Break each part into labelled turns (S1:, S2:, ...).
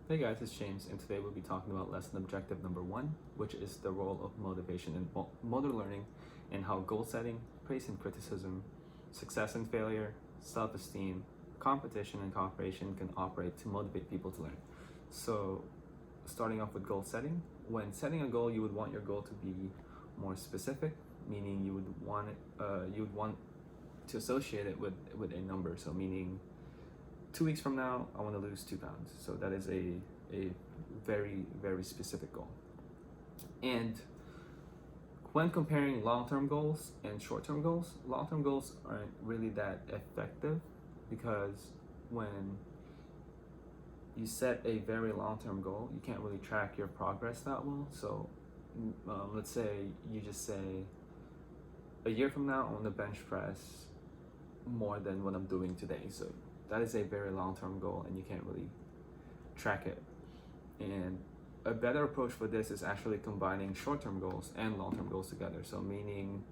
S1: Hey guys, it's James, and today we'll be talking about lesson objective number 1, which is the role of motivation in motor learning and how goal setting, praise and criticism, success and failure, self-esteem, competition and cooperation can operate to motivate people to learn. So, starting off with goal setting, when setting a goal, you would want your goal to be more specific, meaning you would want to associate it with a number. So, meaning 2 weeks from now, I want to lose 2 pounds. So that is a very, very specific goal. And when comparing long-term goals and short-term goals, long-term goals aren't really that effective because when you set a very long-term goal, you can't really track your progress that well. So let's say you just say, a year from now, I want to bench press more than what I'm doing today. So that is a very long-term goal and you can't really track it. And a better approach for this is actually combining short-term goals and long-term goals together. So meaning,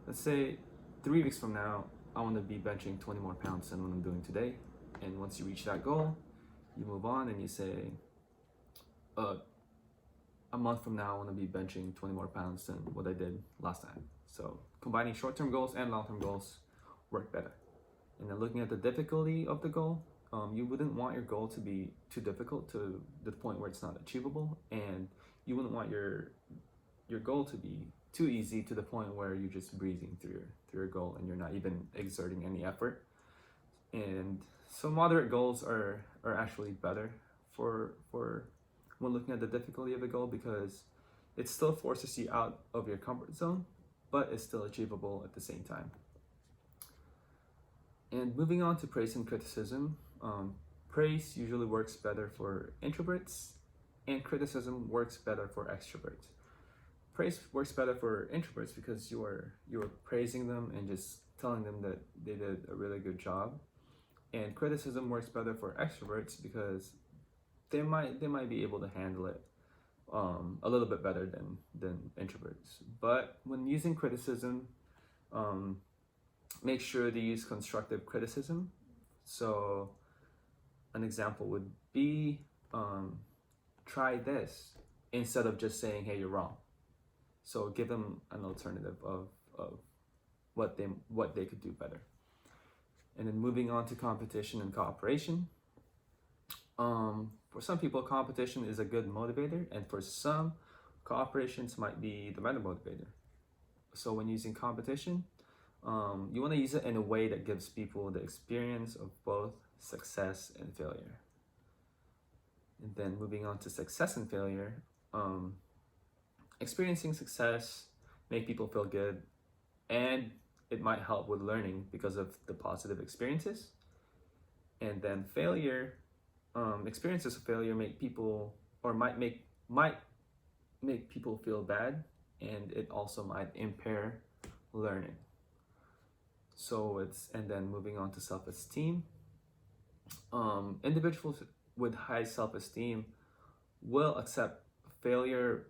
S1: let's say 3 weeks from now, I want to be benching 20 more pounds than what I'm doing today. And once you reach that goal, you move on and you say, a month from now, I want to be benching 20 more pounds than what I did last time. So combining short-term goals and long-term goals work better. And then looking at the difficulty of the goal, you wouldn't want your goal to be too difficult to the point where it's not achievable, and you wouldn't want your goal to be too easy to the point where you're just breezing through your goal and you're not even exerting any effort. And so moderate goals are actually better for when looking at the difficulty of the goal, because it still forces you out of your comfort zone, but it's still achievable at the same time. And moving on to praise and criticism, praise usually works better for introverts and criticism works better for extroverts. Praise works better for introverts because you are praising them and just telling them that they did a really good job. And criticism works better for extroverts because they might be able to handle it a little bit better than introverts. But when using criticism, make sure to use constructive criticism. So an example would be, try this, instead of just saying, hey, you're wrong. So give them an alternative of what they could do better. And then moving on to competition and cooperation. For some people, competition is a good motivator, and for some, cooperations might be the better motivator. So when using competition, you want to use it in a way that gives people the experience of both success and failure. And then moving on to success and failure, experiencing success make people feel good, and it might help with learning because of the positive experiences. And then failure, experiences of failure make people, or might make people feel bad, and it also might impair learning. So and then moving on to self-esteem. Individuals with high self-esteem will accept failure,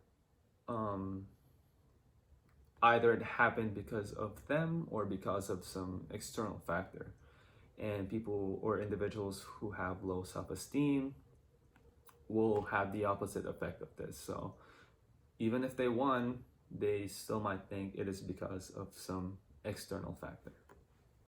S1: either it happened because of them or because of some external factor. And people or individuals who have low self-esteem will have the opposite effect of this. So even if they won, they still might think it is because of some external factor.